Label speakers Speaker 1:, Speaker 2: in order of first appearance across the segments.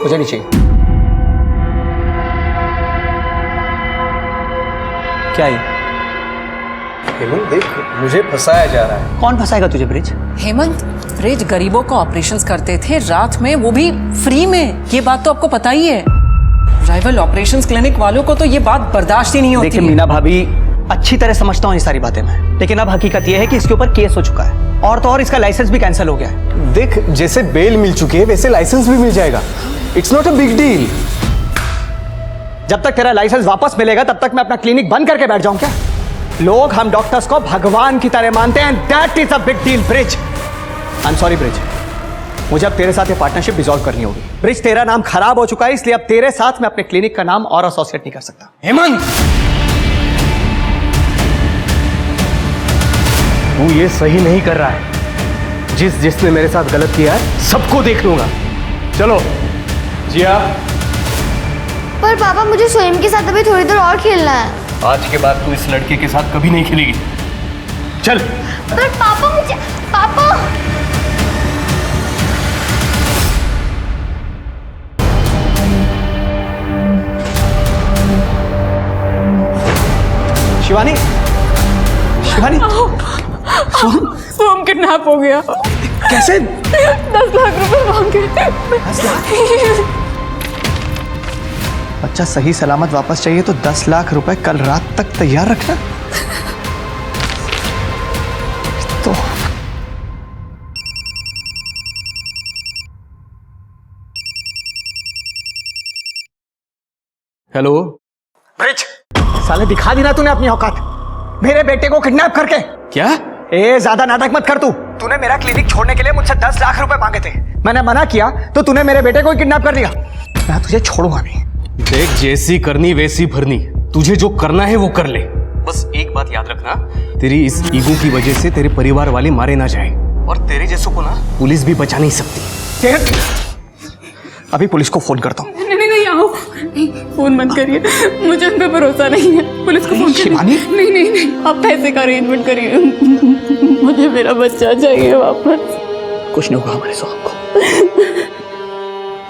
Speaker 1: मुझे नहीं चाहिए। क्या ये?
Speaker 2: हेमंत देख, मुझे फंसाया जा रहा है।
Speaker 1: कौन फंसाएगा तुझे ब्रिज?
Speaker 3: हेमंत, ब्रिज गरीबों को ऑपरेशंस करते थे रात में, वो भी फ्री में। ये बात तो आपको पता ही है। राइवल ऑपरेशंस क्लिनिक वालों को तो ये बात बर्दाश्त ही नहीं होती।
Speaker 1: देखिए मीना भाभी, अच्छी तरह समझता हूँ ये सारी बातें मैं, लेकिन अब हकीकत ये है कि इसके ऊपर केस हो चुका है और तो और इसका लाइसेंस भी कैंसिल हो गया है।
Speaker 2: देख, जैसे बेल मिल चुकी है वैसे लाइसेंस भी मिल जाएगा। It's not a big deal.
Speaker 1: जब तक तेरा लाइसेंस वापस मिलेगा तब तक मैं अपना क्लिनिक बंद करके बैठ जाऊं क्या? लोग हम डॉक्टर्स को भगवान की तरह मानते हैं, that is a big deal bridge. I am sorry bridge, मुझे अब तेरे साथ ये पार्टनरशिप डिसॉल्व करनी होगी। ब्रिज, तेरा नाम खराब हो चुका है, इसलिए अब तेरे साथ मैं अपने क्लिनिक का नाम और एसोसिएट नहीं कर सकता।
Speaker 2: हेमंत, तू ये सही नहीं कर रहा है। जिसने मेरे साथ गलत किया है सबको देख लूंगा। चलो जिया।
Speaker 4: पर पापा, मुझे स्वयं के साथ अभी थोड़ी देर और खेलना है।
Speaker 2: आज के बाद तू इस लड़के के साथ कभी नहीं खेलेगी। चल।
Speaker 4: पर पापा, मुझे पापा।
Speaker 1: शिवानी, शिवानी,
Speaker 3: सोम किडनैप हो गया।
Speaker 1: कैसे?
Speaker 3: 10 लाख रुपए मांगे।
Speaker 1: 10 लाख? बच्चा सही सलामत वापस चाहिए तो 10 लाख रुपए कल रात तक तैयार रखना। तो
Speaker 2: हेलो
Speaker 1: ब्रिज, साले दिखा दी ना तूने अपनी औकात, मेरे बेटे को किडनैप करके।
Speaker 2: क्या?
Speaker 1: ए, ज्यादा नाटक मत कर तू। तूने मेरा क्लिनिक छोड़ने के लिए मुझसे 10 लाख रुपए मांगे थे, मैंने मना किया तो तूने मेरे बेटे को किडनैप कर लिया। मैं तुझे छोड़ूंगा नहीं।
Speaker 2: देख, जैसी करनी वैसी भरनी। तुझे जो करना है वो कर ले। बस एक बात याद रखना, तेरी इस ईगो की वजह से तेरे परिवार वाले मारे ना जाए, और तेरे जैसों को ना पुलिस भी बचा नहीं सकती।
Speaker 1: अभी पुलिस को फोन करता हूँ।
Speaker 5: नहीं आओ, नहीं, फोन मत करिए, मुझे उन पे भरोसा नहीं है। पुलिस को फोन
Speaker 1: शिवानी?
Speaker 5: नहीं, आप पैसे का अरेंजमेंट करिए, मुझे मेरा बच्चा चाहिए वापस।
Speaker 1: कुछ नहीं होगा हमारे सोहम को।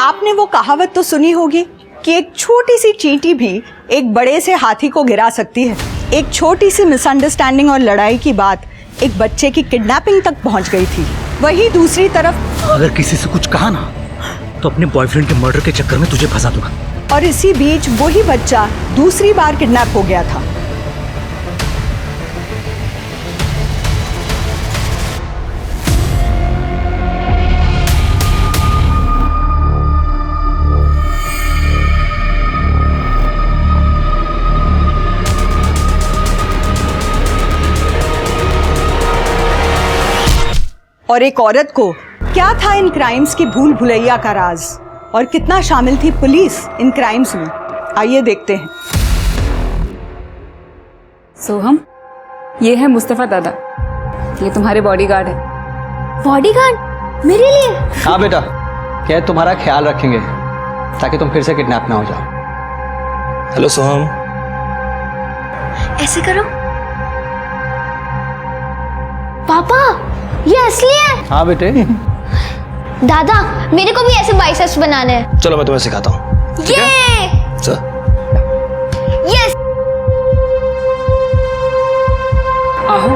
Speaker 6: आपने वो कहावत तो सुनी होगी कि एक छोटी सी चींटी भी एक बड़े से हाथी को गिरा सकती है। एक छोटी सी मिसअंडरस्टैंडिंग और लड़ाई की बात एक बच्चे की किडनैपिंग तक पहुंच गई थी। वहीं दूसरी तरफ
Speaker 7: अगर किसी से कुछ कहा ना तो अपने बॉयफ्रेंड के मर्डर के चक्कर में तुझे फंसा दूंगा।
Speaker 6: और इसी बीच वही बच्चा दूसरी बार किडनैप हो गया था। और एक औरत को क्या था इन क्राइम्स की भूल भुलैया का राज, और कितना शामिल थी पुलिस इन क्राइम्स में, आइए देखते हैं।
Speaker 5: सोहम, ये है मुस्तफा दादा, ये तुम्हारे बॉडीगार्ड है।
Speaker 4: बॉडीगार्ड मेरे लिए?
Speaker 1: हाँ बेटा, क्या तुम्हारा ख्याल रखेंगे ताकि तुम फिर से किडनैप ना हो जाओ।
Speaker 7: हेलो सोहम।
Speaker 4: ऐसे करो। पापा, ये असली है?
Speaker 1: हाँ बेटे।
Speaker 4: दादा, मेरे को भी ऐसे बाइसेप्स बनाने हैं।
Speaker 7: चलो मैं तुम्हें सिखाता हूँ।
Speaker 4: ये
Speaker 7: चल।
Speaker 4: यस।
Speaker 5: आहो,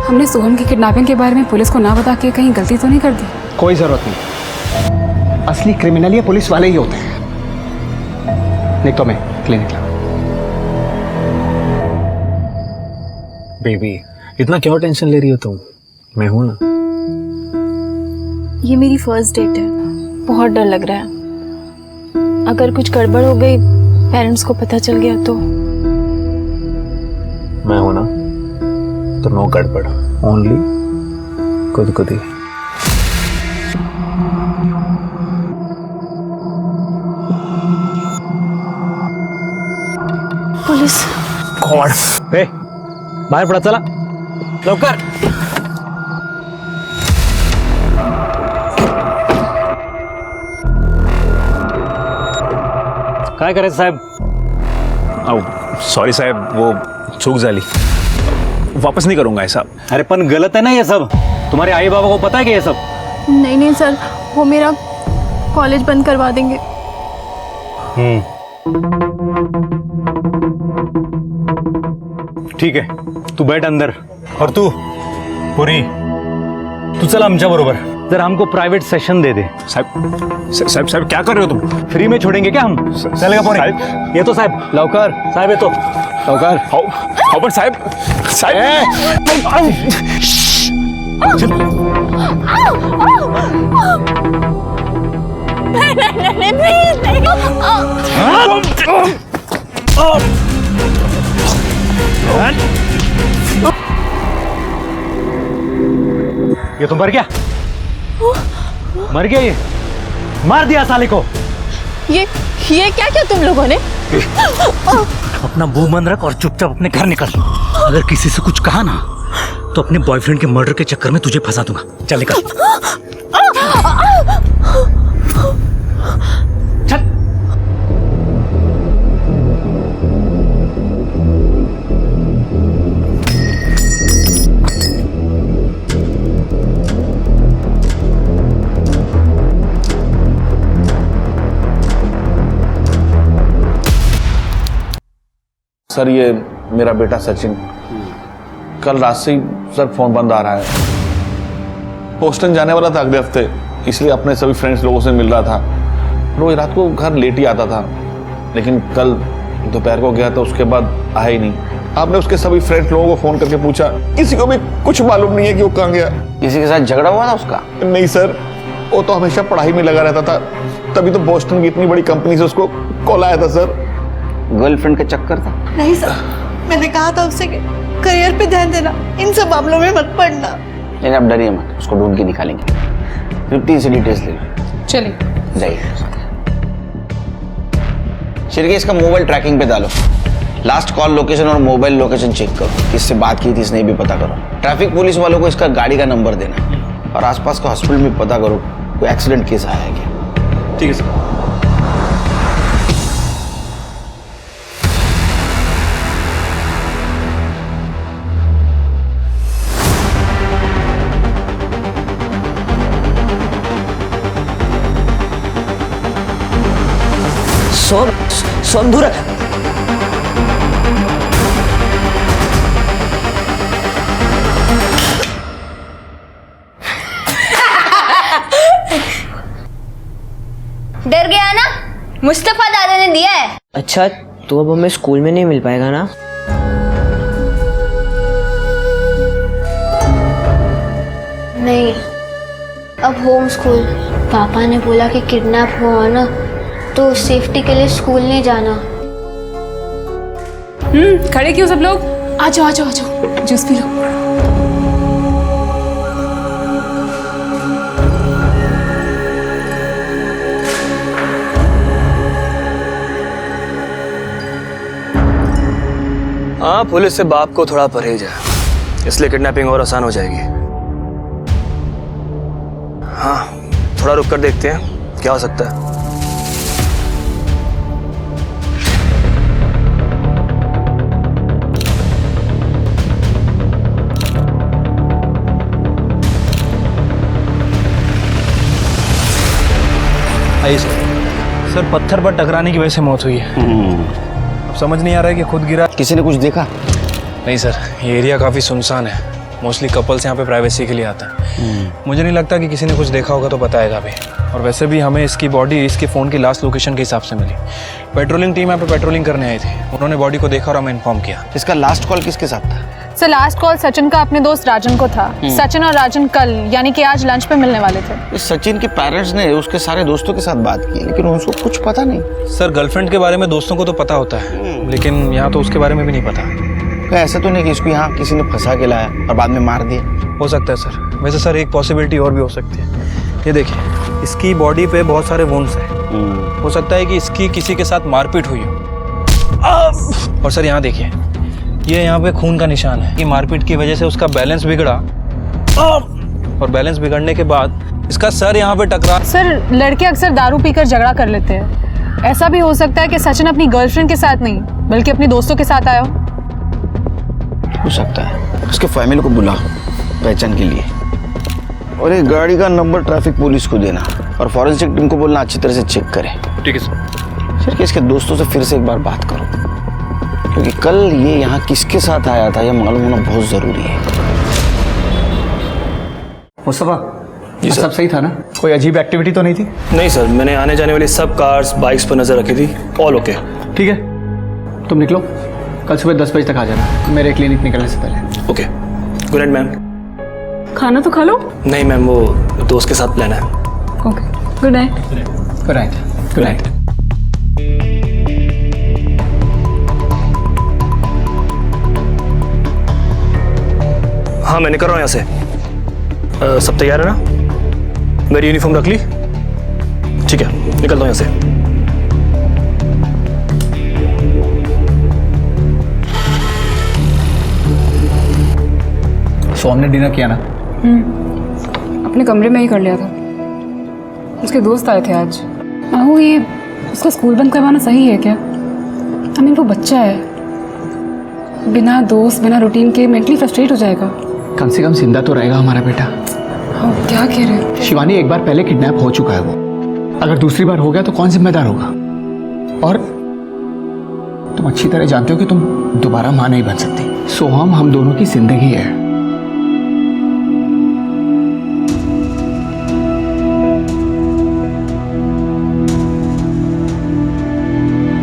Speaker 5: हमने सोहम की किडनैपिंग के बारे में पुलिस को ना बता के कहीं गलती तो नहीं कर दी?
Speaker 1: कोई जरूरत नहीं, असली क्रिमिनल ये पुलिस वाले ही होते हैं। नहीं तो मैं क्लिनिक ला।
Speaker 7: बेबी, इतना क्यों टेंशन ले रही हो तुम? मैं हूं ना।
Speaker 8: ये मेरी फर्स्ट डेट है, बहुत डर लग रहा है। अगर कुछ गड़बड़ हो गई, पेरेंट्स को पता चल गया तो?
Speaker 7: मैं हूं ना, तो नो गड़बड़, ओनली खुद ही।
Speaker 8: पुलिस।
Speaker 7: गॉड, ए, बाहर पड़ा, चला लवकर। काय करायचं साहेब?
Speaker 9: सॉरी साहब, वो चूक झाली, वापस नहीं करूंगा ऐसा।
Speaker 7: अरे पण गलत है ना ये सब, तुम्हारे आई बाबा को पता है कि ये सब?
Speaker 8: नहीं सर, वो मेरा कॉलेज बंद करवा देंगे।
Speaker 7: ठीक है, तू बैठ अंदर। और तू पुरी, तू चल आमच्या बरोबर, जरा हमको प्राइवेट सेशन दे दे।
Speaker 9: साहब क्या कर रहे हो तुम?
Speaker 7: फ्री में छोड़ेंगे क्या हम? चलेगा पुरी? ये तो साहब लवकर, साहब ये तो लवकर।
Speaker 9: हाउ पण साहेब
Speaker 7: ये तो मर गया, मर गया ये, मार दिया साले को।
Speaker 8: ये क्या क्या तुम लोगों ने?
Speaker 10: अपना मुंह बंद रख और चुपचाप अपने घर निकल। अगर किसी से कुछ कहा ना तो अपने बॉयफ्रेंड के मर्डर के चक्कर में तुझे फंसा दूंगा। चल निकल। चल।
Speaker 11: सर ये मेरा बेटा सचिन, कल रात से ही सर फोन बंद आ रहा है। बोस्टन जाने वाला था अगले हफ्ते, इसलिए अपने सभी फ्रेंड्स लोगों से मिल रहा था। रोज रात को घर लेट ही आता था, लेकिन कल दोपहर को गया तो उसके बाद आया ही नहीं। आपने उसके सभी फ्रेंड्स लोगों को फोन करके पूछा, किसी को भी कुछ मालूम नहीं है कि वो कहाँ गया।
Speaker 12: किसी के साथ झगड़ा हुआ था उसका?
Speaker 11: नहीं सर, वो तो हमेशा पढ़ाई में लगा रहता था, तभी तो बोस्टन की इतनी बड़ी कंपनी से उसको कॉल आया था सर।
Speaker 12: गर्लफ्रेंड का चक्कर था?
Speaker 6: नहीं सर, मैंने कहा था उससे कि करियर पे ध्यान देना, इन सब मामलों में मत पड़ना।
Speaker 12: लेकिन आप डरिए मत, उसको ढूंढ के निकालेंगे। 15 से डिटेल्स ले लो।
Speaker 3: चलिए
Speaker 12: जाइए। शिरके इसका मोबाइल ट्रैकिंग पे डालो, लास्ट कॉल लोकेशन और मोबाइल लोकेशन चेक करो, किससे बात की थी इसने भी पता करो। ट्रैफिक पुलिस वालों को इसका गाड़ी का नंबर देना और आसपास का हॉस्पिटल में पता करो कोई एक्सीडेंट केस आया है क्या।
Speaker 9: ठीक है सर।
Speaker 12: सोनधुर
Speaker 4: डर गया ना? मुस्तफा दादा ने दिया है।
Speaker 12: अच्छा, तो अब हमें स्कूल में नहीं मिल पाएगा ना?
Speaker 4: नहीं, अब होम स्कूल। पापा ने बोला कि किडनैप हुआ ना तो सेफ्टी के लिए स्कूल नहीं जाना।
Speaker 5: खड़े क्यों सब लोग? आ जाओ आ जाओ आ जाओ, जूस पी लो।
Speaker 2: हाँ, पुलिस से बाप को थोड़ा परहेज है, इसलिए किडनैपिंग और आसान हो जाएगी। हाँ, थोड़ा रुक कर देखते हैं क्या हो सकता है।
Speaker 7: आइए सर, पत्थर पर टकराने की वजह से मौत हुई है। अब समझ नहीं आ रहा है कि खुद गिरा।
Speaker 12: किसी ने कुछ देखा?
Speaker 7: नहीं सर, ये एरिया काफ़ी सुनसान है, मोस्टली कपल्स यहाँ पे प्राइवेसी के लिए आता है। मुझे नहीं लगता कि किसी ने कुछ देखा होगा तो बताएगा भी। और वैसे भी हमें इसकी बॉडी इसके फ़ोन की लास्ट लोकेशन के हिसाब से मिली। पेट्रोलिंग टीम यहाँ पे पेट्रोलिंग करने आई थी, उन्होंने बॉडी को देखा और हमें इन्फॉर्म किया।
Speaker 12: इसका लास्ट कॉल किसके साथ था?
Speaker 5: सर लास्ट कॉल सचिन का अपने दोस्त राजन को था। सचिन और राजन कल यानी कि आज लंच पे मिलने वाले थे।
Speaker 12: सचिन के पेरेंट्स ने उसके सारे दोस्तों के साथ बात की, लेकिन उसको कुछ पता नहीं।
Speaker 7: सर गर्लफ्रेंड के बारे में दोस्तों को तो पता होता है, लेकिन यहाँ तो उसके बारे में भी नहीं पता।
Speaker 12: ऐसा तो नहीं कि इसको यहाँ किसी ने फंसा के लाया और बाद में मार दिया?
Speaker 7: हो सकता है सर। वैसे सर एक पॉसिबिलिटी और भी हो सकती है। ये देखिए, इसकी बॉडी पे बहुत सारे वुंड्स हैं। हो सकता है कि इसकी किसी के साथ मारपीट हुई हो। और सर यहाँ देखिए, ये यहाँ पे खून का निशान है कि मारपीट की वजह से उसका बैलेंस बिगड़ा और बैलेंस बिगड़ने के बाद इसका सर यहाँ पे टकरा।
Speaker 5: सर लड़के अक्सर दारू पीकर झगड़ा कर लेते हैं, ऐसा भी हो सकता है कि सचिन अपनी गर्लफ्रेंड के साथ नहीं बल्कि अपने दोस्तों के साथ आया
Speaker 12: हो सकता है। उसके फैमिली को बुलाओ पहचान के लिए। और एक गाड़ी का नंबर ट्रैफिक पुलिस को देना और फॉरेंसिक टीम को बोलना अच्छी तरह से चेक करे।
Speaker 7: ठीक है सर।
Speaker 12: फिर इसके दोस्तों से फिर से एक बार बात करो, क्योंकि कल ये यहाँ किसके साथ आया था यह मालूम होना बहुत जरूरी है।
Speaker 1: मुस्तफा,
Speaker 7: जी सर।
Speaker 1: सब सही था ना? कोई अजीब एक्टिविटी तो नहीं थी?
Speaker 7: नहीं सर, मैंने आने जाने वाली सब कार्स बाइक्स पर नजर रखी थी, ऑल ओके।
Speaker 1: ठीक है, तुम निकलो, कल सुबह 10 बजे तक आ जाना मेरे क्लिनिक निकलने से पहले।
Speaker 7: Okay, good night ma'am.
Speaker 5: खाना तो खा लो।
Speaker 7: नहीं मैम, वो दोस्त के साथ प्लान है।
Speaker 5: Okay, good night.
Speaker 1: Good night. Good night.
Speaker 7: हाँ मैं निकल रहा हूँ यहाँ से। सब तैयार है ना? मेरी यूनिफॉर्म रख ली? ठीक है, निकलता हूँ यहाँ से।
Speaker 1: सो हमने डिनर किया ना?
Speaker 5: अपने कमरे में ही कर लिया था। उसके दोस्त आए थे आज। आहू, ये उसका स्कूल बंद करवाना सही है क्या? आई मीन वो बच्चा है, बिना दोस्त बिना रूटीन के मेंटली फ्रस्ट्रेट हो जाएगा।
Speaker 1: कम से कम जिंदा तो रहेगा हमारा बेटा।
Speaker 5: हाँ, क्या कह रहे हो?
Speaker 1: शिवानी, एक बार पहले किडनैप हो चुका है वो, अगर दूसरी बार हो गया तो कौन जिम्मेदार होगा? और तुम अच्छी तरह जानते हो कि तुम दोबारा मां नहीं बन सकती। सोहम हम दोनों की जिंदगी है।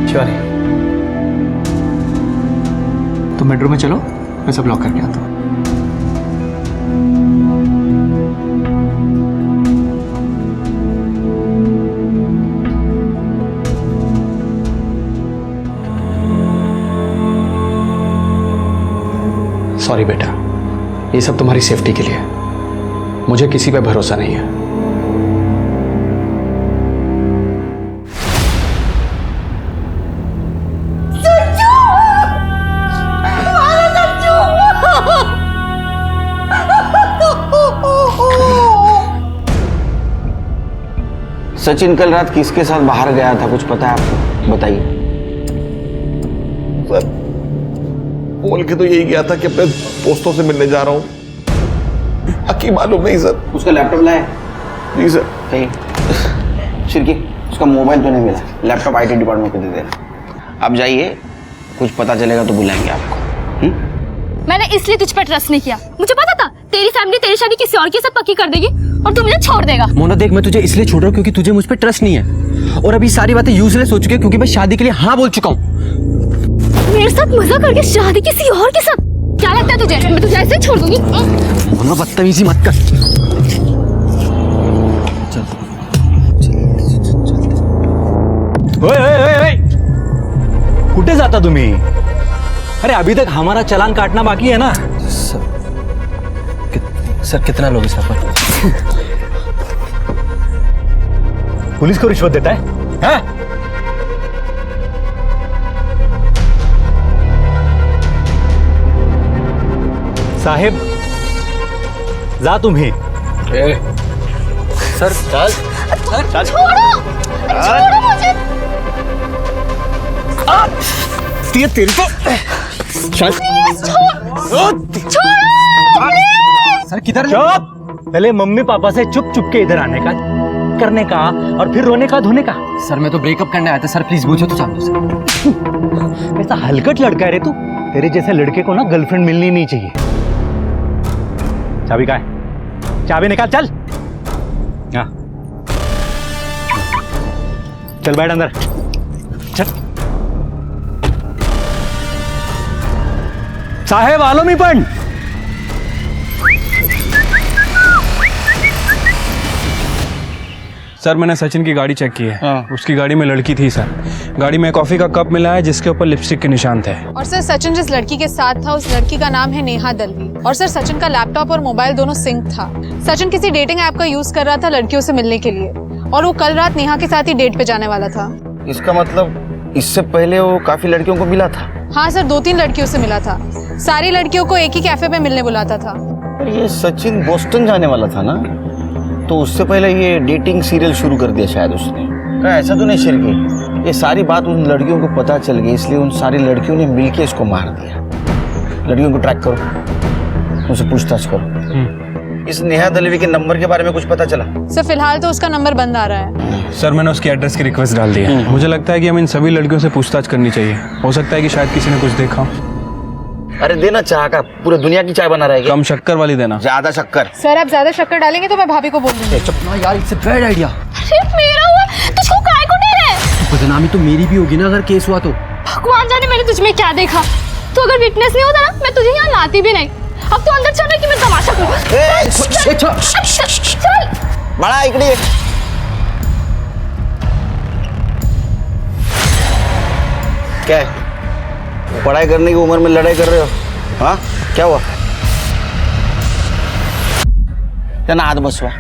Speaker 1: शिवानी, तुम बेडरूम में चलो, मैं सब लॉक करके आता हूँ। सॉरी बेटा, ये सब तुम्हारी सेफ्टी के लिए है। मुझे किसी पे भरोसा नहीं है।
Speaker 12: सचिन कल रात किसके साथ बाहर गया था, कुछ पता है आपको? बताइए।
Speaker 11: सर, बोल के तो यही गया था कि अपने दोस्तों से मिलने जा रहा हूँ। बाकी मालूम नहीं सर।
Speaker 12: उसका लैपटॉप लाया?
Speaker 11: जी सर।
Speaker 12: कहीं शिरकी, उसका मोबाइल तो नहीं मिला। लैपटॉप IT डिपार्टमेंट को दे देना। आप जाइए, कुछ पता चलेगा तो बुलाएंगे आपको।
Speaker 4: मैंने इसलिए तुझ पर ट्रस्ट नहीं किया। मुझे पता था तेरी फैमिली तेरी शादी किसी और के साथ पक्की कर देगी और तू मुझे छोड़ देगा।
Speaker 13: मोना देख, मैं तुझे इसलिए छोड़ रहा हूँ क्योंकि तुझे मुझ पर ट्रस्ट नहीं है, और अभी सारी बातें यूजलेस हो चुकी है क्योंकि मैं शादी के लिए हाँ बोल चुका हूँ।
Speaker 4: मेरे साथ मजा करके शादी किसी और के साथ? क्या लगता है तुझे मैं तुझे ऐसे छोड़ दूंगी?
Speaker 13: मोना बदतमीजी मत कर। कुठे जाता तुम्ही? अरे अभी तक हमारा चालान काटना बाकी है ना।
Speaker 7: सर कितना लोग इस पर?
Speaker 10: पुलिस को रिश्वत देता है? हाँ? साहेब, जा तुम्ही।
Speaker 7: सर चल।
Speaker 4: छोड़ो मुझे।
Speaker 10: तेरे को
Speaker 13: सर किधर?
Speaker 10: चुप! पहले मम्मी पापा से चुप चुप के इधर आने का, करने का और फिर रोने का धोने का।
Speaker 13: सर मैं तो ब्रेकअप करने आया था सर, प्लीज पूछो तो जान दो सर।
Speaker 10: ऐसा हलकट लड़का है रे तू। तेरे जैसे लड़के को ना गर्लफ्रेंड मिलनी नहीं चाहिए। चाबी कहाँ है? चाबी निकाल, चल। हाँ, चल बैठ अंदर, चल। साहेब आलो मी पण।
Speaker 7: सर मैंने सचिन की गाड़ी चेक की है। उसकी गाड़ी में लड़की थी सर। गाड़ी में कॉफी का कप मिला है जिसके ऊपर लिपस्टिक के निशान थे।
Speaker 14: और सर सचिन जिस लड़की के साथ था उस लड़की का नाम है नेहा दलवी। और सर सचिन का लैपटॉप और मोबाइल दोनों सिंक था। सचिन किसी डेटिंग ऐप का यूज कर रहा था लड़कियों से मिलने के लिए, और वो कल रात नेहा के साथ ही डेट पे जाने वाला था।
Speaker 12: इसका मतलब इससे पहले वो काफी लड़कियों को मिला था?
Speaker 14: हाँ सर, 2-3 लड़कियों से मिला था। सारी लड़कियों को एक ही कैफे में मिलने बुलाता था।
Speaker 12: ये सचिन बोस्टन जाने वाला था ना, तो उससे पहले ये डेटिंग सीरियल शुरू कर दिया शायद उसने। क्या ऐसा तो नहीं शिरकी? ये सारी बात उन लड़कियों को पता चल गई, इसलिए उन सारी लड़कियों ने मिलके इसको मार दिया। लड़कियों को ट्रैक करो, उनसे पूछताछ करो। इस नेहा दलवी के नंबर के बारे में कुछ पता चला?
Speaker 14: सर फिलहाल तो उसका नंबर बंद आ रहा है।
Speaker 7: सर मैंने उसकी एड्रेस की रिक्वेस्ट डाल दी है। मुझे लगता है कि हमें इन सभी लड़कियों से पूछताछ करनी चाहिए। हो सकता है कि शायद किसी ने कुछ देखा।
Speaker 12: अरे देना चाह का, पूरे दुनिया की चाय बना रहा है।
Speaker 7: कम शक्कर वाली देना।
Speaker 12: ज्यादा शक्कर?
Speaker 14: सर आप ज्यादा शक्कर डालेंगे तो मैं भाभी को बोल दूंगी।
Speaker 13: चुप ना यार, इट्स अ बैड आइडिया।
Speaker 8: अरे मेरा हुआ, तुझको काय को दे रहे?
Speaker 13: बदनामी तो मेरी भी होगी ना अगर केस हुआ तो।
Speaker 8: भगवान जाने मैंने तुझ में क्या देखा। तो अगर विटनेस नहीं होता ना, मैं तुझे यहाँ लाती भी नहीं। अब तो अंदर चल कि मैं तमाशा करूँ। चल
Speaker 12: बड़ा इकड़ी। क्या है? पढ़ाई करने की उम्र में लड़ाई कर रहे हो? हाँ क्या हुआ? क्या ना हाथ बसवा?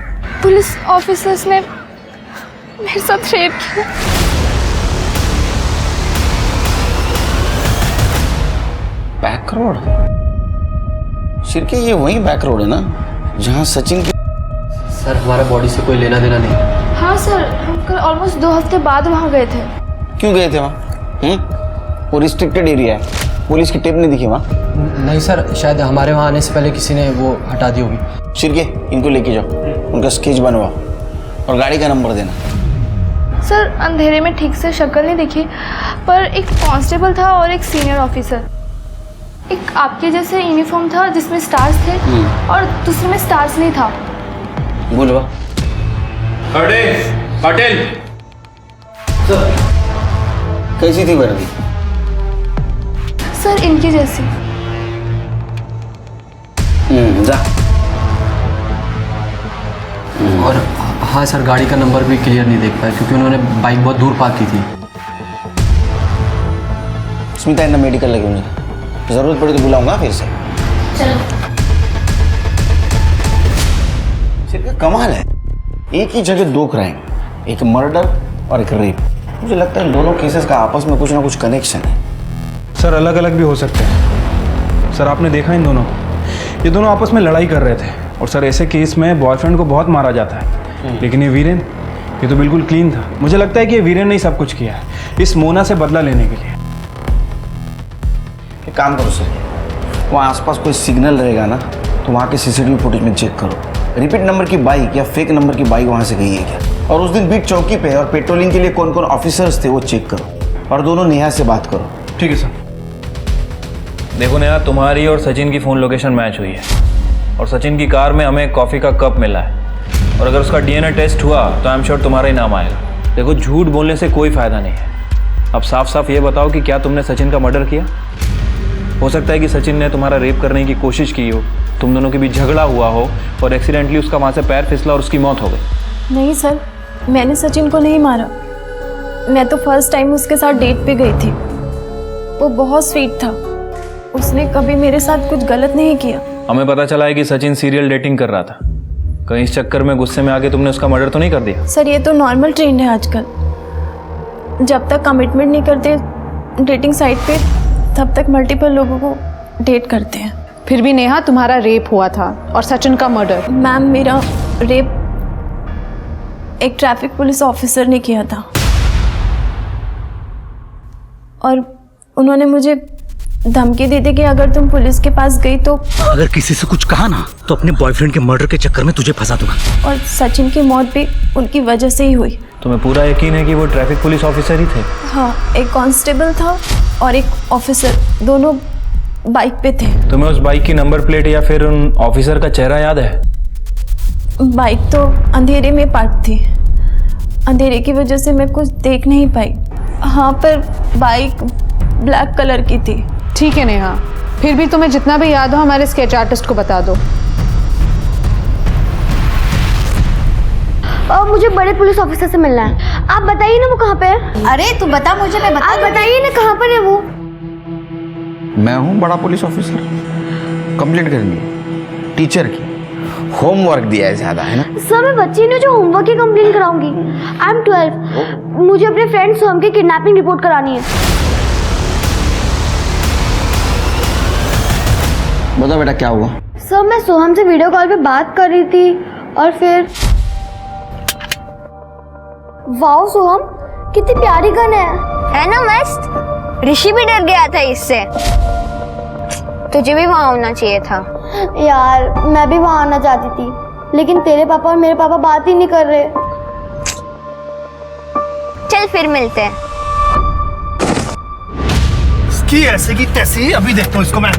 Speaker 8: पुलिस ऑफिसर्स ने मेरे साथ रेप किया।
Speaker 12: Back road? शिरके ये वही बैक रोड है ना जहाँ सचिन की?
Speaker 13: सर हमारा बॉडी से कोई लेना देना नहीं।
Speaker 8: हाँ सर, हम कल ऑलमोस्ट 2 हफ्ते बाद वहाँ गए थे।
Speaker 12: क्यों गए थे वहाँ? वो रिस्ट्रिक्टेड एरिया है, पुलिस की टेप नहीं दिखी वहाँ?
Speaker 13: नहीं सर, शायद हमारे वहाँ आने से पहले किसी ने वो हटा दी होगी।
Speaker 12: शिरके इनको लेके जाओ, उनका स्केच बनवाओ और गाड़ी का नंबर देना।
Speaker 8: सर अंधेरे में ठीक से शक्ल नहीं दिखी, पर एक कांस्टेबल था और एक सीनियर ऑफिसर। एक आपके जैसे यूनिफॉर्म था जिसमें स्टार्स थे और दूसरे में स्टार्स नहीं था।
Speaker 12: बोलवा
Speaker 7: पटेल
Speaker 12: सर, कैसी थी वर्दी?
Speaker 8: सर इनकी जैसी।
Speaker 12: जा।
Speaker 13: और हाँ सर, गाड़ी का नंबर भी क्लियर नहीं देख पाया क्योंकि उन्होंने बाइक बहुत दूर पार्क की थी।
Speaker 12: स्मिता इन्हें मेडिकल लगे मुझे, जरूरत पड़ी तो बुलाऊंगा फिर से।
Speaker 8: चलो।
Speaker 12: सिर्फ कमाल है, एक ही जगह 2 क्राइम, एक मर्डर और एक रेप। मुझे लगता है दोनों केसेस का आपस में कुछ ना कुछ कनेक्शन है।
Speaker 7: सर अलग अलग भी हो सकते हैं। सर आपने देखा इन दोनों को, ये दोनों आपस में लड़ाई कर रहे थे और सर ऐसे केस में बॉयफ्रेंड को बहुत मारा जाता है, लेकिन ये वीरेन, ये तो बिल्कुल क्लीन था। मुझे लगता है कि ये वीरेन ने सब कुछ किया है इस मोना से बदला लेने के लिए।
Speaker 12: एक काम करो सर, वहाँ आसपास कोई सिग्नल रहेगा ना तो वहाँ के सीसीटीवी फुटेज में चेक करो, रिपीट नंबर की बाइक या फेक नंबर की बाइक वहाँ से गई है क्या, और उस दिन बीट चौकी पे और पेट्रोलिंग के लिए कौन कौन ऑफिसर्स थे वो चेक करो और दोनों नेहा से बात करो।
Speaker 7: ठीक है सर। देखो नेहा, तुम्हारी और सचिन की फ़ोन लोकेशन मैच हुई है और सचिन की कार में हमें कॉफ़ी का कप मिला है और अगर उसका डीएनए टेस्ट हुआ तो आई एम श्योर तुम्हारा ही नाम आएगा। देखो झूठ बोलने से कोई फ़ायदा नहीं है। अब साफ साफ ये बताओ कि क्या तुमने सचिन का मर्डर किया? हो सकता है कि सचिन ने तुम्हारा रेप करने की कोशिश की हो, तुम दोनों के बीच झगड़ा हुआ हो और एक्सीडेंटली उसका वहाँ से पैर फिसला और उसकी मौत हो गई।
Speaker 8: नहीं सर, मैंने सचिन को नहीं मारा। मैं तो फर्स्ट टाइम उसके साथ डेट पे गई थी। वो बहुत स्वीट था, उसने कभी मेरे साथ कुछ गलत नहीं किया।
Speaker 7: हमें पता चला है कि सचिन सीरियल डेटिंग कर रहा था। कहीं इस चक्कर में गुस्से में आके तुमने उसका मर्डर तो नहीं कर दिया?
Speaker 8: सर ये तो नॉर्मल ट्रेंड है आजकल, जब तक कमिटमेंट नहीं करते डेटिंग साइट पे तब तक मल्टीपल लोगों को डेट करते हैं।
Speaker 14: फिर भी नेहा तुम्हारा रेप हुआ था और सचिन का मर्डर।
Speaker 8: मैम मेरा रेप एक ट्रैफिक पुलिस ऑफिसर ने किया था और उन्होंने मुझे धमकी दी थी कि अगर तुम पुलिस के पास गई तो
Speaker 10: अगर किसी से कुछ कहा ना तो अपने बॉयफ्रेंड के मर्डर के चक्कर में तुझे फंसा दूंगा।
Speaker 8: और सचिन की मौत भी उनकी वजह से ही हुई।
Speaker 7: तुम्हें पूरा यकीन है कि वो ट्रैफिक पुलिस ऑफिसर ही थे?
Speaker 8: हाँ, एक कांस्टेबल था और एक ऑफिसर, दोनों बाइक पे थे।
Speaker 7: तुम्हें उस बाइक की नंबर प्लेट या फिर उन ऑफिसर का चेहरा याद है?
Speaker 8: बाइक तो अंधेरे में पार्क थी, अंधेरे की वजह से मैं कुछ देख नहीं पाई। हाँ, पर बाइक ब्लैक कलर की थी।
Speaker 14: ठीक है नेहा, फिर भी तुम्हें जितना भी याद हो हमारे स्केच आर्टिस्ट को बता दो।
Speaker 4: मुझे बड़े पुलिस ऑफिसर से मिलना है। आप बताइए ना वो कहाँ पे है।
Speaker 15: अरे तू बता मुझे, मैं बता।
Speaker 4: आप बताइए ना कहाँ पर है वो।
Speaker 12: मैं हूँ बड़ा पुलिस ऑफिसर। कंप्लेंट करनी है टीचर की, होमवर्क दिया है ज्यादा, है ना?
Speaker 4: सर मैं बच्ची नहीं जो होमवर्क की कंप्लेंट कराऊंगी। आई एम 12, मुझे अपने फ्रेंड सोहम की किडनैपिंग रिपोर्ट करानी है।
Speaker 12: बता बेटा क्या हुआ?
Speaker 4: सर मैं सोहम से वीडियो कॉल पे बात कर रही थी और फिर वाओ सोहम कितनी प्यारी गन है ना मस्त। ऋषि भी डर गया था इससे। तुझे भी वहां होना चाहिए था। यार मैं भी वहाँ आना चाहती थी, लेकिन तेरे पापा और मेरे पापा बात ही नहीं कर रहे। चल फिर मिलते हैं।
Speaker 10: इसकी ऐसे की तैसी अभी देखता हूँ इसको मैं।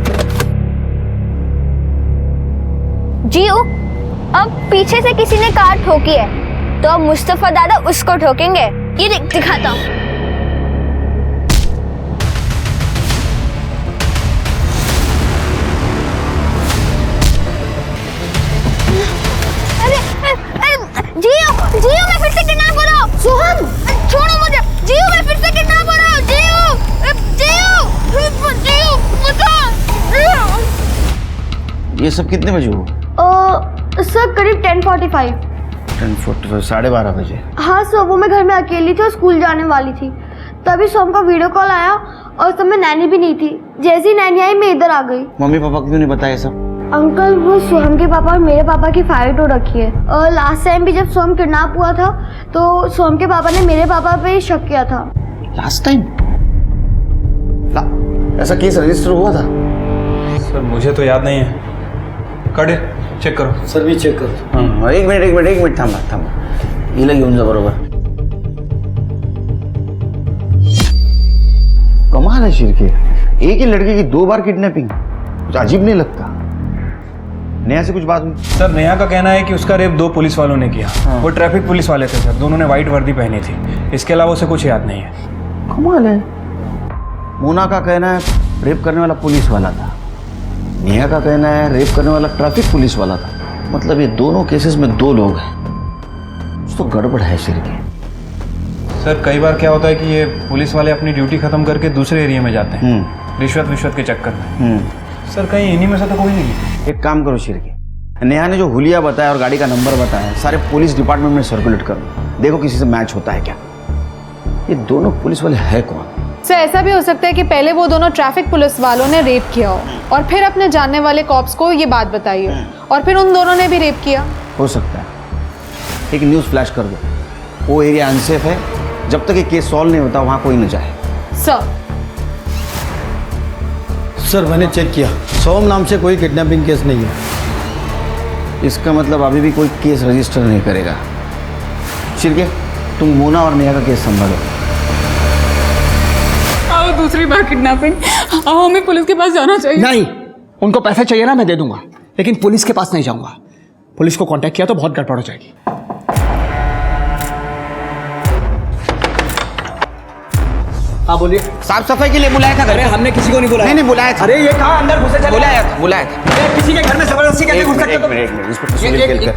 Speaker 4: जीऊ, अब पीछे से किसी ने कार ठोकी है तो अब मुस्तफा दादा उसको ठोकेंगे। ये देख दिखाता हूँ। जियो मैं फिर से किडनैप हो रहा हूँ। सोहम छोड़ो मुझे। जियो मैं फिर से किडनैप हो रहा हूँ। जियो बता।
Speaker 12: ये सब कितने बजे हुआ?
Speaker 4: सर करीब 10:45।
Speaker 12: 10:45 12:30 बजे।
Speaker 4: हाँ सर, वो मैं घर में अकेली थी और स्कूल जाने वाली थी, तभी सोहम का वीडियो कॉल आया और सब में नैनी भी नहीं थी। जैसे ही नैनी आई मैं इधर आ गई।
Speaker 12: मम्मी पापा क्यों नहीं बताया सब?
Speaker 4: अंकल वो सोहम के पापा और मेरे पापा की फाइट हो रखी है, और लास्ट टाइम भी जब सोहम किडनैप हुआ था तो सोहम के पापा ने मेरे पापा पे ही शक किया था।
Speaker 12: लास्ट टाइम ऐसा केस रजिस्टर हुआ था?
Speaker 7: सर मुझे तो याद नहीं है। काटे चेक करो।
Speaker 12: सर भी चेक करो। हाँ एक मिनट थांबा। हिला घेऊन जा बरोबर। कमाल है शिरके, एक ही लड़के की 2 बार किडनैपिंग, कुछ अजीब नहीं लगता? नेहा से कुछ बात हुई?
Speaker 7: सर नेहा का कहना है कि उसका रेप 2 पुलिस वालों ने किया। वो ट्रैफिक पुलिस वाले थे सर, दोनों ने व्हाइट वर्दी पहनी थी। इसके अलावा उसे कुछ याद नहीं है।
Speaker 12: कमाल है। मोना का कहना है रेप करने वाला पुलिस वाला था, नेहा का कहना है रेप करने वाला ट्रैफिक पुलिस वाला था। मतलब ये दोनों केसेस में 2 लोग हैं। कुछ तो गड़बड़ है शिरके।
Speaker 7: सर कई बार क्या होता है कि ये पुलिस वाले अपनी ड्यूटी खत्म करके दूसरे एरिया में जाते हैं रिश्वत के चक्कर में। सर कहीं इन्हीं में से तो कोई नहीं है।
Speaker 12: एक काम करो शिरके, नेहा ने जो हुलिया बताया और गाड़ी का नंबर बताया सारे पुलिस डिपार्टमेंट में सर्कुलेट करो, देखो किसी से मैच होता है क्या। ये दोनों पुलिस वाले है कौन?
Speaker 14: सर ऐसा भी हो सकता है कि पहले वो दोनों ट्रैफिक पुलिस वालों ने रेप किया हो और फिर अपने जानने वाले कॉप्स को ये बात बताई हो और फिर उन दोनों ने भी रेप किया।
Speaker 12: हो सकता है। एक न्यूज़ फ्लैश कर दो, वो एरिया अनसेफ है, जब तक ये केस सॉल्व नहीं होता वहां कोई न जाए।
Speaker 15: सर मैंने चेक किया, सोहम नाम से कोई किडनैपिंग केस नहीं है।
Speaker 12: इसका मतलब अभी भी कोई केस रजिस्टर नहीं करेगा। शिरके तुम मोना और नेहा का केस संभालो।
Speaker 5: आओ दूसरी बार किडनैपिंग, आओ हमें पुलिस के पास जाना चाहिए।
Speaker 1: नहीं, उनको पैसे चाहिए ना मैं दे दूंगा, लेकिन पुलिस के पास नहीं जाऊंगा। पुलिस को कांटेक्ट किया तो बहुत गड़बड़ हो जाएगी। हाँ बोलिए।
Speaker 12: साफ सफाई के लिए बुलाया था?
Speaker 1: अरे हमने किसी को नहीं बुलाया।
Speaker 12: नहीं बुलाया था।
Speaker 1: अरे ये कहाँ अंदर घुसे चले?
Speaker 12: बुलाया था।
Speaker 1: किसी के घर में जबरदस्ती कैसे घुस सकते हो?
Speaker 12: एक मिनट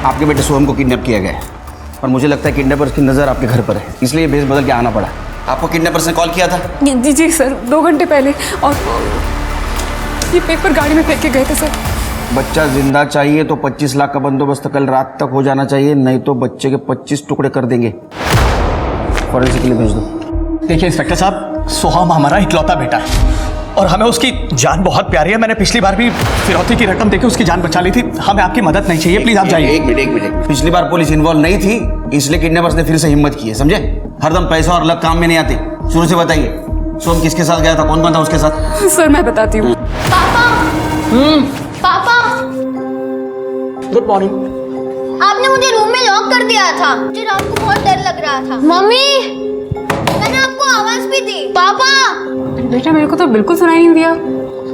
Speaker 12: आपके बेटे सोहम को किडनैप किया गया है और मुझे लगता है किडनैपर्स की नज़र आपके घर पर है, इसलिए भेस बदल के आना पड़ा। आपको किडनैपर्स ने कॉल किया था?
Speaker 5: जी सर, 2 घंटे पहले, और ये पेपर गाड़ी में फेंक के गए थे सर।
Speaker 12: बच्चा जिंदा चाहिए तो 25 लाख का बंदोबस्त कल रात तक हो जाना चाहिए, नहीं तो बच्चे के 25 टुकड़े कर देंगे। फॉरेंसिक के लिए भेज दो।
Speaker 1: देखिए इंस्पेक्टर साहब, सोहम हमारा इकलौता बेटा है और हमें उसकी जान बहुत प्यारी है। मैंने पिछली बार भी फिरौती की रकम देके उसकी जान बचा ली थी। हमें आपकी मदद नहीं चाहिए, प्लीज आप जाइए।
Speaker 12: एक मिनट। पिछली बार पुलिस इन्वॉल्व नहीं थी, इसलिए किडनैपर्स ने फिर से हिम्मत की है, समझे? हरदम पैसा और अलग काम में नहीं आते। शुरू से बताइए, सोहम किसके साथ गया था, कौन बंदा उसके साथ?
Speaker 5: सर मैं बताती हूँ।
Speaker 4: पापा
Speaker 1: गुड मॉर्निंग।
Speaker 4: आपने मुझे रूम में लॉक कर दिया था, मुझे रात को बहुत डर लग रहा था। मम्मी मैंने आपको आवाज भी दी। पापा
Speaker 5: बेटा मेरे को तो बिल्कुल सुनाई नहीं दिया,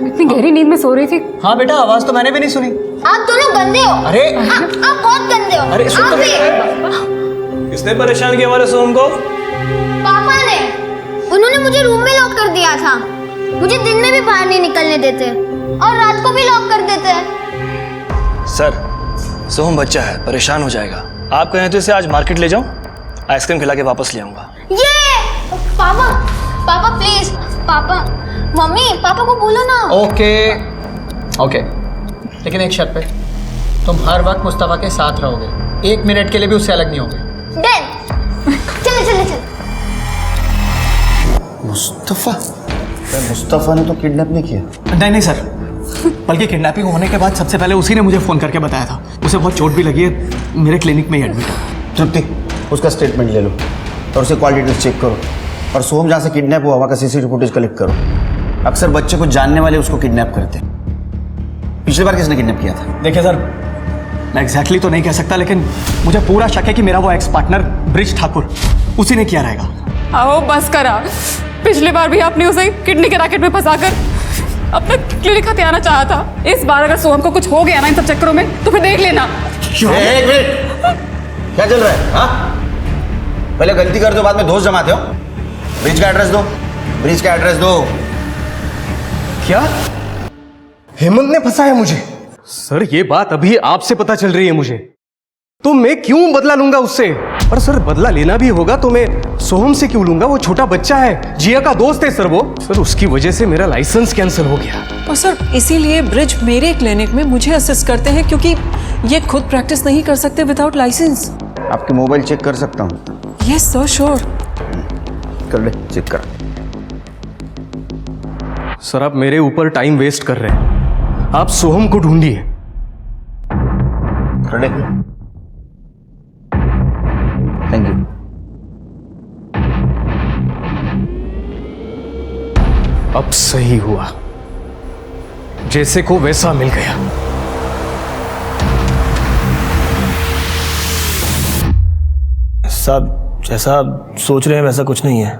Speaker 5: इतनी गहरी नींद में सो रही थी।
Speaker 1: हाँ बेटा, आवाज तो मैंने भी नहीं सुनी।
Speaker 4: आप दोनों गंदे हो।
Speaker 1: अरे
Speaker 4: आप बहुत गंदे हो।
Speaker 1: अरे सुन
Speaker 4: आप
Speaker 1: तो
Speaker 4: भी।
Speaker 7: किसने परेशान किया हमारे सोहम को?
Speaker 4: पापा ने, उन्होंने मुझे रूम में लॉक कर दिया था। मुझे दिन में भी बाहर नहीं निकलने देते और रात को भी लॉक कर देते हैं।
Speaker 7: सर सोहम बच्चा है, परेशान हो जाएगा। आप कहें तो इसे आज मार्केट ले जाऊं, आइसक्रीम खिला के वापस ले आऊंगा।
Speaker 4: ये पापा प्लीज, पापा मम्मी पापा को बोलो ना।
Speaker 1: ओके, लेकिन एक शर्त पे, तुम हर वक्त मुस्तफा के साथ रहोगे, 1 मिनट के लिए भी उससे अलग नहीं होगे।
Speaker 4: चल।
Speaker 12: मुस्तफा ने तो किडनैप नहीं किया।
Speaker 1: नहीं सर, बल्कि किडनैपिंग होने के बाद सबसे पहले उसी ने मुझे फ़ोन करके बताया था। उसे बहुत चोट भी लगी है, मेरे क्लिनिक में ही एडमिट है।
Speaker 12: तृप्ति, उसका स्टेटमेंट ले लो और उसे कॉल डिटेल्स चेक करो। और सोहम जहाँ से किडनैप हुआ वहाँ का सीसीटीवी फुटेज कलेक्ट करो। अक्सर बच्चे को जानने वाले उसको किडनैप करते हैं। पिछली बार किसने किडनैप किया था?
Speaker 1: देखिए सर, मैं एग्जैक्टली तो नहीं कह सकता, लेकिन मुझे पूरा शक है कि मेरा वो एक्स पार्टनर ब्रिज ठाकुर उसी ने किया रहेगा।
Speaker 5: आओ बस करा, पिछली बार भी आपने उसे किडनी के रैकेट में फंसाकर अपना क्लिनिक हथियाना चाहा था। इस बार अगर सोहम को कुछ हो गया ना इन सब चक्करों में तो फिर देख लेना।
Speaker 12: एक मिनट, क्या चल रहा है? हाँ, पहले गलती कर दो, बाद में दोस्त जमाते हो। ब्रिज का एड्रेस दो, ब्रिज का एड्रेस दो।
Speaker 2: क्या हेमंत ने फंसाया मुझे? सर ये बात अभी आपसे पता चल रही है मुझे, तो मैं क्यों बदला लूंगा उससे? और सर बदला लेना भी होगा तो मैं सोहम से क्यों लूंगा? वो छोटा बच्चा है, जिया का दोस्त है सर वो। सर उसकी वजह से मेरा लाइसेंस कैंसिल हो गया।
Speaker 3: और सर इसीलिए ब्रिज मेरे क्लिनिक में मुझे असिस्ट करते हैं, क्योंकि ये खुद प्रैक्टिस नहीं कर सकते विदाउट लाइसेंस।
Speaker 12: आपके मोबाइल चेक कर सकता हूँ?
Speaker 3: Yes sir, sure.
Speaker 12: कर ले, चेक कर।
Speaker 2: सर आप मेरे ऊपर टाइम वेस्ट कर रहे हैं, आप सोहम को ढूंढिए।
Speaker 12: कर ले। Thank you.
Speaker 2: अब सही हुआ, जैसे को वैसा मिल गया।
Speaker 7: साहब जैसा आप सोच रहे हैं वैसा कुछ नहीं है।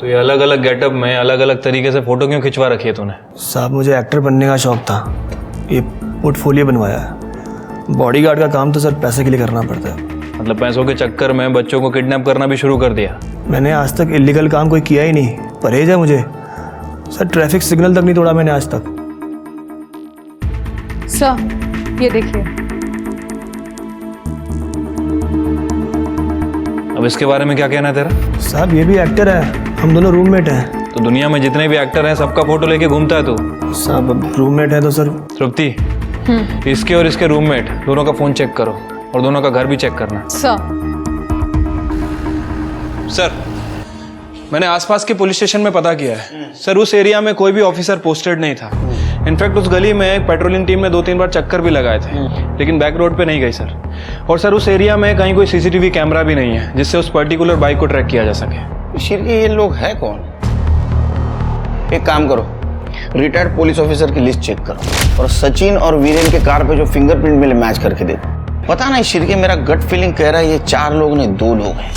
Speaker 7: तो ये अलग अलग गेटअप में अलग अलग तरीके से फोटो क्यों खिंचवा रखी है तूने? साहब मुझे एक्टर बनने का शौक था, ये पोर्टफोलियो बनवाया है। बॉडीगार्ड का काम तो सर पैसे के लिए करना पड़ता है। मतलब पैसों के चक्कर में बच्चों को किडनैप करना भी शुरू कर दिया? मैंने आज तक इलीगल काम कोई किया ही नहीं, परहेज है मुझे। सर ट्रैफिक सिग्नल तक नहीं तोड़ा मैंने आज तक।
Speaker 14: सर ये देखिए।
Speaker 7: अब इसके बारे में क्या कहना है तेरा? साहब ये भी एक्टर है, हम दोनों रूममेट हैं। तो दुनिया में जितने भी एक्टर हैं सबका फोटो लेके घूमता है तू? साहब अब रूममेट है तो सर। तृप्ति, इसके और इसके रूममेट दोनों का फोन चेक करो और दोनों का घर भी चेक करना। सर मैंने आसपास के पुलिस स्टेशन में पता किया है सर, उस एरिया में कोई भी ऑफिसर पोस्टेड नहीं था। इनफैक्ट उस गली में एक पेट्रोलिंग टीम ने 2-3 बार चक्कर भी लगाए थे, लेकिन बैक रोड पे नहीं गई सर। और सर उस एरिया में कहीं कोई सीसीटीवी कैमरा भी नहीं है जिससे उस पर्टिकुलर बाइक को ट्रैक किया जा सके।
Speaker 12: शिरके ये लोग है कौन? एक काम करो, रिटायर्ड पुलिस ऑफिसर की लिस्ट चेक करो और सचिन और वीरेन के कार पे जो फिंगरप्रिंट मिले मैच करके देखो। पता नहीं शिरके, मेरा गट फीलिंग कह रहा है ये 4 लोग नहीं 2 लोग हैं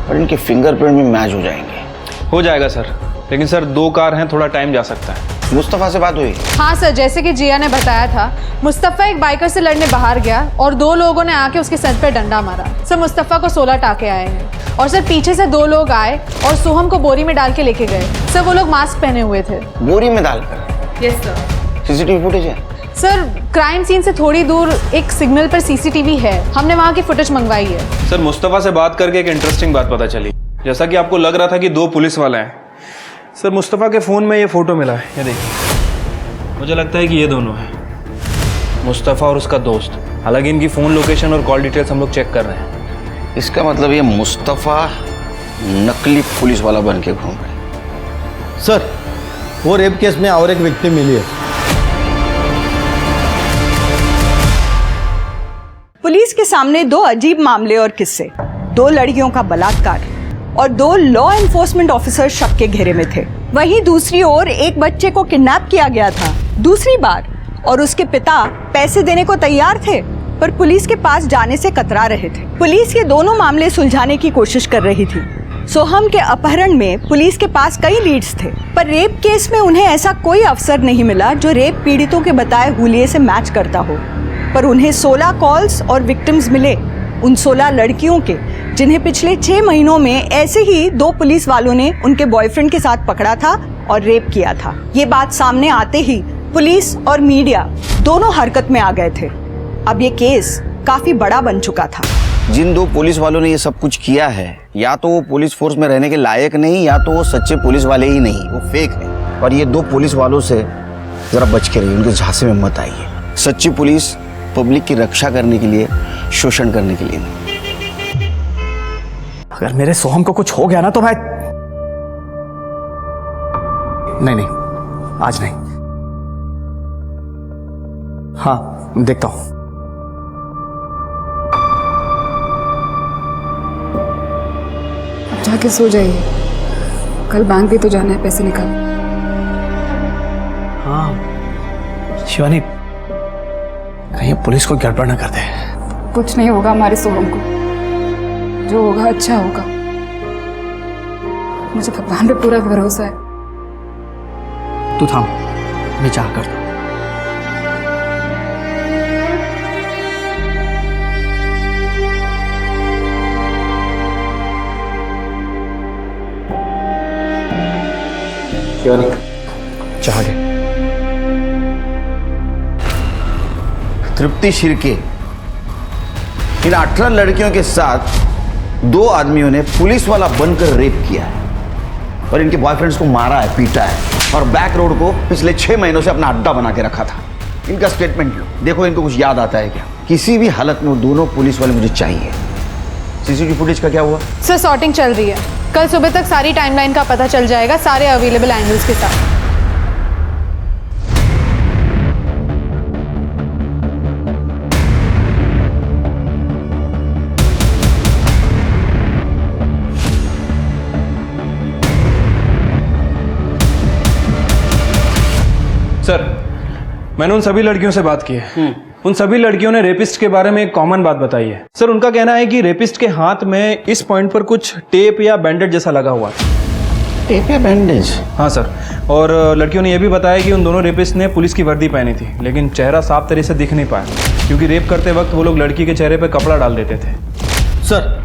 Speaker 12: और इनके फिंगरप्रिंट भी मैच हो जाएंगे।
Speaker 7: हो जाएगा सर, लेकिन सर 2 कार हैं, थोड़ा टाइम जा सकता है।
Speaker 12: मुस्तफा से बात हुई?
Speaker 14: हाँ सर, जैसे कि जिया ने बताया था, मुस्तफा एक बाइकर से लड़ने बाहर गया और 2 लोगों ने आके उसके सर पे डंडा मारा। सर मुस्तफा को 16 टाके आए हैं और सर पीछे से 2 लोग आए और सोहम को बोरी में डाल के लेके गए। सर वो लोग मास्क पहने हुए थे।
Speaker 12: बोरी में डालकर?
Speaker 14: Yes sir.
Speaker 12: सीसीटीवी फुटेज है?
Speaker 14: सर क्राइम सीन से थोड़ी दूर एक सिग्नल पर सीसीटीवी है, हमने वहाँ की फुटेज मंगवाई है।
Speaker 7: सर मुस्तफा से बात करके एक इंटरेस्टिंग बात पता चली। जैसा कि आपको लग रहा था कि 2 पुलिस वाले हैं, सर मुस्तफा के फ़ोन में ये फ़ोटो मिला है, ये देखिए। मुझे लगता है कि ये दोनों हैं, मुस्तफा और उसका दोस्त। हालांकि इनकी फ़ोन लोकेशन और कॉल डिटेल्स हम लोग चेक कर रहे हैं।
Speaker 12: इसका मतलब ये मुस्तफा नकली पुलिस वाला बन के घूम रहा है।
Speaker 15: सर वो रेप केस में और एक विक्टिम मिली है।
Speaker 6: पुलिस के सामने 2 अजीब मामले और किस्से, 2 लड़कियों का बलात्कार और 2 लॉ एनफोर्समेंट ऑफिसर शक के घेरे में थे। वहीं दूसरी ओर एक बच्चे को किडनैप किया गया था दूसरी बार और उसके पिता पैसे देने को तैयार थे पर पुलिस के पास जाने से कतरा रहे थे। पुलिस ये दोनों मामले सुलझाने की कोशिश कर रही थी। सोहम के अपहरण में पुलिस के पास कई लीड्स थे पर रेप केस में उन्हें ऐसा कोई अफसर नहीं मिला जो रेप पीड़ितों के बताए हुलिये से मैच करता हो। पर उन्हें 16 कॉल्स और विक्टिम्स मिले, उन 16 लड़कियों के जिन्हें पिछले 6 महीनों में ऐसे ही 2 पुलिस वालों ने उनके बॉयफ्रेंड के साथ पकड़ा था और रेप किया था। ये बात सामने आते ही पुलिस और मीडिया दोनों हरकत में आ गए थे। अब ये केस काफी बड़ा बन चुका था।
Speaker 12: जिन 2 पुलिस वालों ने ये सब कुछ किया है, या तो वो पुलिस फोर्स में रहने के लायक नहीं, या तो वो सच्चे पुलिस वाले ही नहीं, वो फेक है। और ये 2 पुलिस वालों से जरा बच के रहिए, उनके झांसे में मत आइए। सच्ची पुलिस पब्लिक की रक्षा करने के लिए, शोषण करने के लिए नहीं।
Speaker 1: अगर मेरे सोहम को कुछ हो गया ना तो मैं नहीं, आज नहीं। हाँ देखता हूं।
Speaker 5: अब जाके सो जाइए। कल बैंक भी तो जाना है पैसे निकाल।
Speaker 1: हाँ शिवानी, कहीं पुलिस को गड़बड़ ना कर दे।
Speaker 5: कुछ नहीं होगा हमारे सोहम को, जो होगा अच्छा होगा। मुझे भगवान पे पूरा भरोसा है।
Speaker 1: तू थाम, मैं चाह कर दूं।
Speaker 12: शिवानी
Speaker 1: चाह गए।
Speaker 12: तृप्ति शिर्के, इन 18 लड़कियों के साथ 2 आदमियों ने पुलिस वाला बनकर रेप किया है और इनके बॉयफ्रेंड्स को मारा है, पीटा है और बैक रोड को पिछले 6 महीनों से अपना अड्डा बना के रखा था। इनका स्टेटमेंट लो, देखो इनको कुछ याद आता है क्या? किसी भी हालत में वो दोनों पुलिस वाले मुझे चाहिए। सीसीटीवी फुटेज का क्या हुआ?
Speaker 14: सर सॉर्टिंग चल रही है, कल सुबह तक सारी टाइमलाइन का पता चल जाएगा सारे अवेलेबल एंगल्स के साथ।
Speaker 7: सर, मैंने उन सभी लड़कियों से बात की है। उन सभी लड़कियों ने रेपिस्ट के बारे में एक कॉमन बात बताई है। सर, उनका कहना है कि रेपिस्ट के हाथ में इस पॉइंट पर कुछ टेप या बैंडेज जैसा लगा हुआ है।
Speaker 12: टेप या बैंडेज?
Speaker 7: हाँ सर, और लड़कियों ने यह भी बताया कि उन दोनों रेपिस्ट ने पुलिस की वर्दी पहनी थी, लेकिन चेहरा साफ तरह से दिख नहीं पाया क्योंकि रेप करते वक्त वो लोग लड़की के चेहरे पर कपड़ा डाल देते थे।
Speaker 15: सर,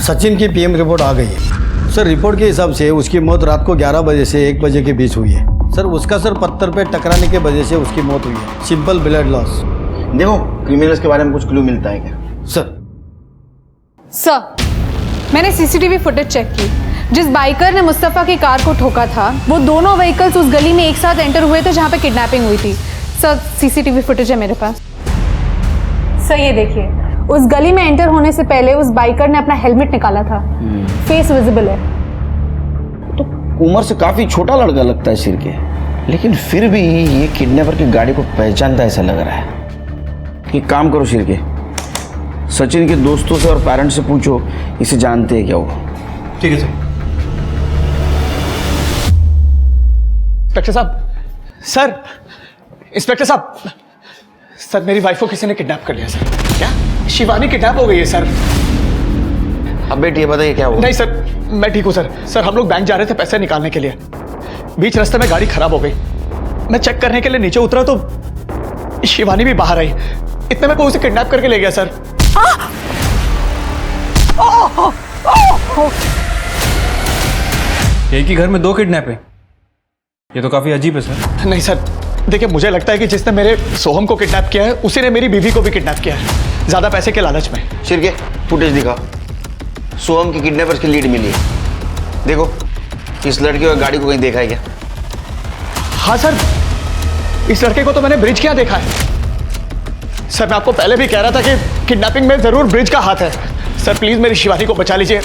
Speaker 15: सचिन की पीएम रिपोर्ट आ गई है। सर, रिपोर्ट के हिसाब से उसकी मौत रात को 11 बजे से 1 बजे के बीच हुई है। सर, उसका सर पत्थर पे टकराने के वजह से उसकी मौत हुई है। Simple blood loss.
Speaker 12: देखो, क्रिमिनल्स के बारे में कुछ क्लू मिलता है क्या?
Speaker 14: सर, मैंने सीसीटीवी फुटेज चेक की। जिस बाइकर ने मुस्तफा की कार को ठोका था, वो दोनों व्हीकल्स उस गली में एक साथ एंटर हुए थे जहां पे किडनैपिंग हुई थी। सर, सीसीटीवी फुटेज है मेरे पास। सर, ये देखिए, उस गली में एंटर होने से पहले उस बाइकर ने अपना हेलमेट निकाला था। फेस विजिबल है।
Speaker 12: उम्र से काफी छोटा लड़का लगता है सिर के, लेकिन फिर भी ये किडनैपर की गाड़ी को पहचानता ऐसा लग रहा है। एक काम करो सिर के, सचिन के दोस्तों से और पेरेंट्स से पूछो इसे जानते हैं क्या वो।
Speaker 7: ठीक है सर।
Speaker 1: इंस्पेक्टर साहब, सर, इंस्पेक्टर साहब, सर मेरी वाइफ को किसी ने किडनैप कर लिया सर। क्या? शिवानी किडनैप हो गई है सर।
Speaker 12: अब बेटी ये बताइए क्या हुआ?
Speaker 1: नहीं सर, मैं ठीक हूँ सर। सर, हम लोग बैंक जा रहे थे पैसे निकालने के लिए, बीच रास्ते में गाड़ी खराब हो गई। मैं चेक करने के लिए नीचे उतरा तो शिवानी भी बाहर आई। इतने में कोई उसे किडनैप करके ले गया सर।
Speaker 7: एक ही घर में 2 किडनैपिंग, ये तो काफी अजीब है सर।
Speaker 1: नहीं सर, देखिए मुझे लगता है कि जिसने मेरे सोहम को किडनैप किया है उसी ने मेरी बीवी को भी किडनैप किया है, ज्यादा पैसे के लालच में।
Speaker 12: शिरके, फुटेज दिखा। सोहम की किडनैपर्स की लीड मिली है। देखो, इस लड़के और गाड़ी को कहीं देखा है क्या?
Speaker 1: हाँ सर, इस लड़के को तो मैंने ब्रिज क्या देखा है। सर, मैं आपको पहले भी कह रहा था कि किडनैपिंग में जरूर ब्रिज का हाथ है। सर प्लीज मेरी शिवानी को बचा लीजिए,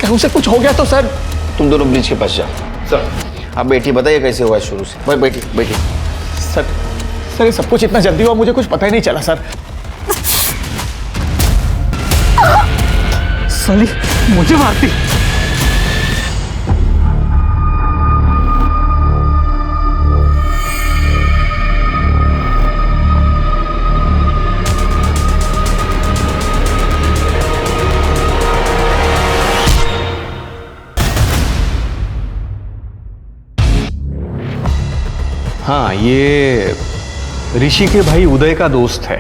Speaker 1: कहीं उसे कुछ हो गया तो सर।
Speaker 12: तुम दोनों ब्रिज के पास जाओ। सर, आप बेटी बताइए कैसे हुआ शुरू से। भाई बेटी बेटी।
Speaker 1: सर, ये सब कुछ इतना जल्दी हुआ मुझे कुछ पता ही नहीं चला सर।
Speaker 10: साली मुझे मारती।
Speaker 2: हाँ, ये ऋषि के भाई उदय का दोस्त है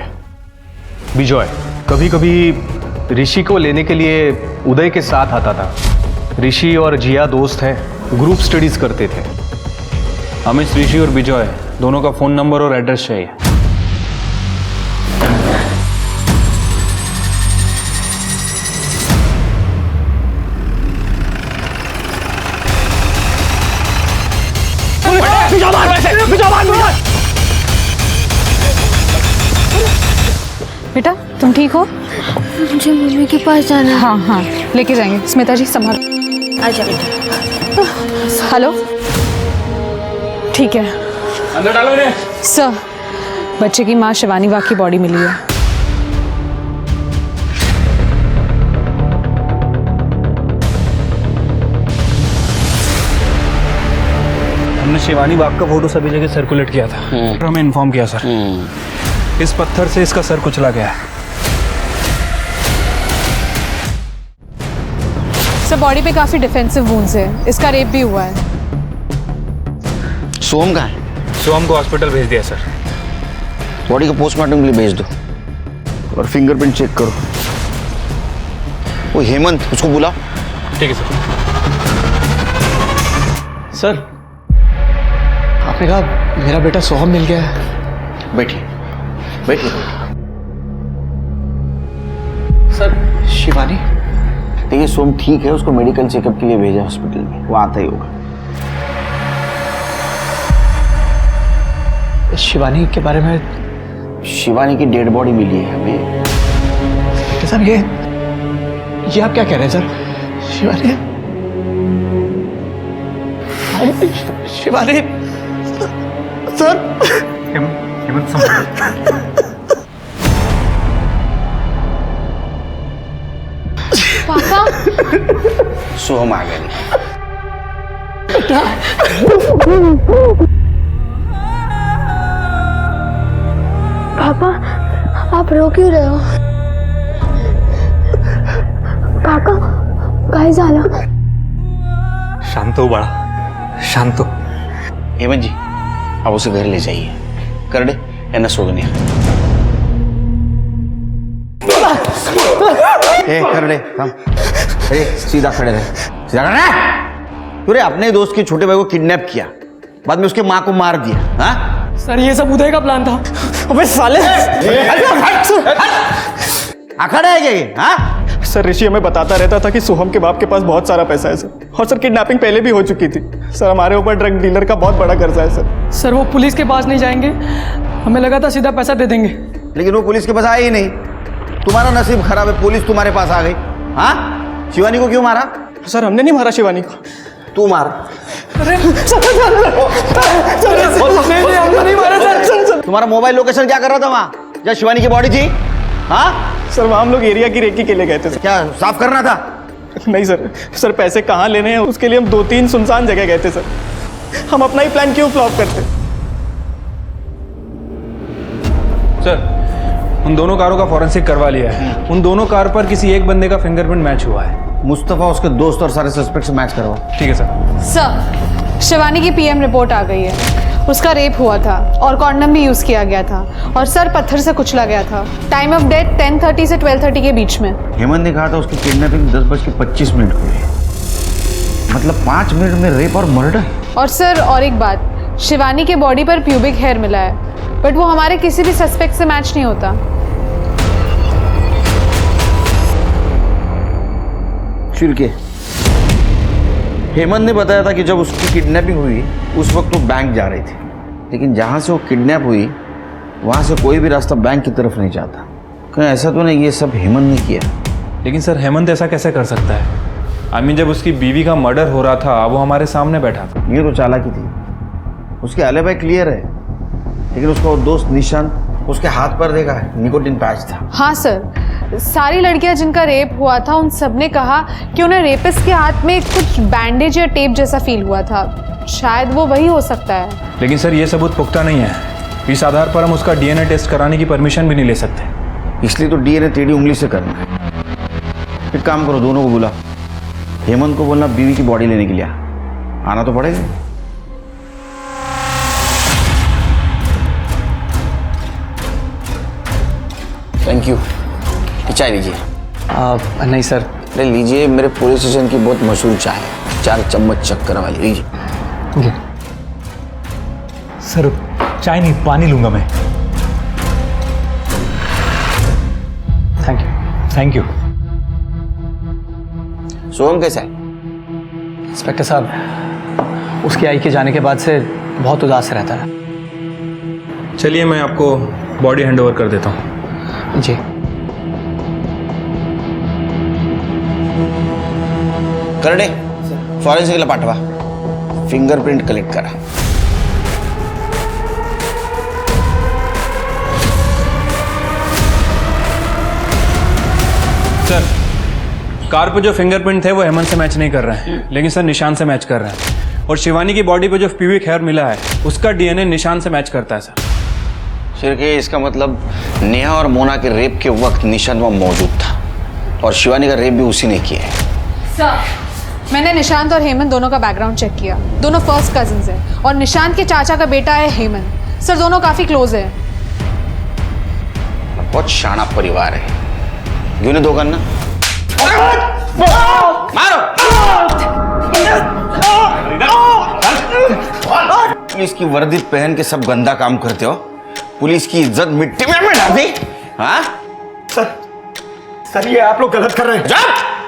Speaker 2: विजय। कभी कभी ऋषि को लेने के लिए उदय के साथ आता था। ऋषि और जिया दोस्त हैं, ग्रुप स्टडीज करते थे।
Speaker 7: हमें ऋषि और विजय दोनों का फोन नंबर और एड्रेस चाहिए।
Speaker 14: बेटा, तुम ठीक हो?
Speaker 4: मुझे मम्मी के पास जाना है।
Speaker 14: हाँ हाँ, लेके जाएंगे। स्मिता जी संभाल।
Speaker 4: आजा बेटा।
Speaker 14: हेलो, ठीक है।
Speaker 7: अंदर डालो इन्हें।
Speaker 14: सर, बच्चे की माँ शिवानी वाघ की बॉडी मिली है।
Speaker 7: शिवानी बाग का फोटो सभी जगह सर्कुलेट किया था और हमें इन्फॉर्म किया सर। इस पत्थर से इसका सर कुचला गया है।
Speaker 14: सर बॉडी पे काफी डिफेंसिव वुंड्स है, इसका रेप भी हुआ है।
Speaker 12: सोम कहाँ है?
Speaker 7: सोम को हॉस्पिटल भेज दिया सर।
Speaker 12: बॉडी को पोस्टमार्टम के लिए भेज दो और फिंगरप्रिंट चेक करो। वो हेमंत, उसको बुलाओ।
Speaker 7: ठीक है सर।
Speaker 1: सर आपने कहा मेरा बेटा सोहम मिल गया है।
Speaker 12: बैठिए बैठिए।
Speaker 1: सर शिवानी?
Speaker 12: देखिए सोम ठीक है, उसको मेडिकल चेकअप के लिए भेजा हॉस्पिटल में, वो आता ही होगा।
Speaker 1: शिवानी के बारे में?
Speaker 12: शिवानी की डेड बॉडी मिली है हमें।
Speaker 1: सर ये आप क्या कह रहे हैं सर? शिवानी शिवानी सर
Speaker 10: हेमंत
Speaker 8: पापा
Speaker 12: सोहम आ गया।
Speaker 4: पापा आप रो क्यों रहे हो? काका काय झालं?
Speaker 10: शांत हो बाळा, शांत हो।
Speaker 12: हेमंत जी आप उसे घर ले जाइए। करडे यांना सोडून या। ए करडे थांब। अरे सीधा खड़े रहे, सीधा खड़े रहे। तूने अपने दोस्त के छोटे भाई को किडनैप किया, बाद में उसके माँ को मार दिया। हाँ
Speaker 1: सर ये सब उदय का प्लान था। अबे साले
Speaker 12: अखड़ा है क्या ये? हाँ
Speaker 1: सर ऋषि हमें बताता रहता था कि सोहम के बाप के पास बहुत सारा पैसा है सर, और सर किडनैपिंग पहले भी हो चुकी थी सर। हमारे ऊपर ड्रग डीलर का बहुत बड़ा कर्जा है सर।
Speaker 16: सर वो पुलिस के पास नहीं जाएंगे, हमें लगा था सीधा पैसा दे देंगे,
Speaker 12: लेकिन वो पुलिस के पास आए ही नहीं। तुम्हारा नसीब खराब है, पुलिस तुम्हारे पास आ गई। हाँ शिवानी को क्यों मारा?
Speaker 1: सर हमने नहीं मारा शिवानी को।
Speaker 12: तू मार। तुम्हारा मोबाइल लोकेशन क्या कर रहा था वहाँ जहाँ शिवानी की बॉडी थी? हाँ
Speaker 1: सर वहाँ हम लोग एरिया की रेकी के लिए गए थे सर।
Speaker 12: क्या साफ करना था?
Speaker 1: नहीं सर, सर पैसे कहाँ लेने हैं उसके लिए हम 2-3 सुनसान जगह गए थे सर। हम अपना ही प्लान क्यों फ्लॉप करते?
Speaker 7: सर उन दोनों कारों का फॉरेंसिक करवा लिया है। उन दोनों कार पर किसी एक बंदे का फिंगरप्रिंट मैच हुआ है।
Speaker 12: मुस्तफा उसके दोस्त और सारे सस्पेक्ट से मैच करवाओ।
Speaker 7: ठीक है सर।
Speaker 14: सर शिवानी की पीएम रिपोर्ट आ गई है। उसका रेप हुआ था और कॉन्डम भी यूज किया गया था, और सर पत्थर से कुचला गया था। टाइम ऑफ डेथ 10:30 से 12:30 के बीच में।
Speaker 12: हेमंत ने कहा था उसकी किडनैपिंग 10:25 हुई है, मतलब 5 मिनट में रेप और मर्डर।
Speaker 14: और सर और एक बात, शिवानी के बॉडी पर प्यूबिक हेयर मिला है, बट वो हमारे किसी भी सस्पेक्ट से मैच नहीं होता।
Speaker 12: चिरके हेमंत ने बताया था कि जब उसकी किडनैपिंग हुई उस वक्त वो बैंक जा रही थी, लेकिन जहाँ से वो किडनैप हुई वहाँ से कोई भी रास्ता बैंक की तरफ नहीं जाता। कहीं ऐसा तो नहीं ये सब हेमंत ने किया?
Speaker 7: लेकिन सर हेमंत ऐसा कैसे कर सकता है? जब उसकी बीवी का मर्डर हो रहा था वो हमारे सामने बैठा था।
Speaker 12: ये तो चालाकी थी, उसके एलिबाई क्लियर है, लेकिन उसका वो दोस्त निशांत उसके हाथ पर देखा है निकोटिन पैच था।
Speaker 14: हाँ सर, सारी लड़कियां जिनका रेप हुआ था उन सब ने कहा कि उन्हें रेपिस्ट के हाथ में कुछ बैंडेज या टेप जैसा फील हुआ था। शायद वो वही हो सकता है।
Speaker 7: लेकिन सर ये सबूत पुख्ता नहीं है। इस आधार पर हम उसका डीएनए टेस्ट कराने की परमिशन भी नहीं ले सकते।
Speaker 12: इसलिए तो डीएनए टेढ़ी उंगली से करना है। एक काम करो, दोनों को बुला, हेमंत को बोलना बीवी की बॉडी लेने के लिए आना तो पड़ेगा। Thank you. चाय लीजिए।
Speaker 1: नहीं सर।
Speaker 12: अरे लीजिए, मेरे पुलिस स्टेशन की बहुत मशहूर चाय है, 4 चम्मच शक्कर वाली, लीजिए।
Speaker 10: सर चाय नहीं, पानी लूंगा मैं।
Speaker 1: Thank you.
Speaker 10: Thank you.
Speaker 12: Soham कैसा है?
Speaker 1: इंस्पेक्टर साहब, उसकी आई के जाने के बाद से बहुत उदास रहता है।
Speaker 7: चलिए मैं आपको बॉडी हैंडओवर कर देता हूँ।
Speaker 1: जी।
Speaker 12: करडे फॉरेन्सिकला पाठवा, फिंगरप्रिंट कलेक्ट करा।
Speaker 7: सर कार पे जो फिंगरप्रिंट थे वो हेमंत से मैच नहीं कर रहे हैं, लेकिन सर निशान से मैच कर रहे हैं। और शिवानी की बॉडी पे जो प्यूबिक हेयर मिला है उसका डीएनए निशान से मैच करता है सर।
Speaker 12: सर के इसका मतलब नेहा और मोना के रेप के वक्त निशान वहाँ मौजूद था और शिवानी का रेप भी उसी ने किया है।
Speaker 14: सर मैंने निशांत और हेमंत दोनों का बैकग्राउंड चेक किया। दोनों फर्स्ट कजिन्स हैं और निशांत के चाचा का बेटा है हेमंत। सर दोनों काफी क्लोज है।
Speaker 12: बहुत शाना परिवार है। क्यों नहीं दो करना? मारो! पुलिस की वर्दी पहन के सब गंदा काम करते हो। पुलिस की इज्जत मिट्टी में डाल दी। हाँ?
Speaker 1: सर ये आप लोग गलत कर रहे हैं।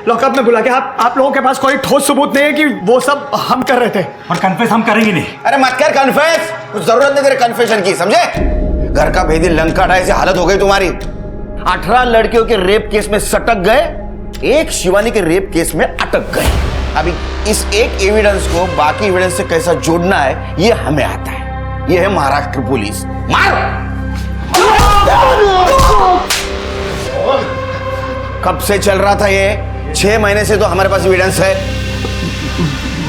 Speaker 1: लॉकअप में बुला के आप लोगों के पास कोई ठोस सबूत नहीं है कि वो सब हम कर रहे थे।
Speaker 10: और कन्फेस हम करेंगे नहीं।
Speaker 12: अरे मत कर कन्फेस, कुछ जरूरत नहीं तेरे कन्फेशन की, समझे? घर का भेदी लंका ढाई से हालत हो गई तुम्हारी। 18 लड़कियों के रेप केस में सटक गए, एक शिवानी के रेप केस में अटक गए। अभी इस एक एविडेंस को बाकी एविडेंस से कैसा जोड़ना है ये हमें आता है। ये है महाराष्ट्र पुलिस। मार! कब से चल रहा था ये? 6 महीने से तो हमारे पास एविडेंस है।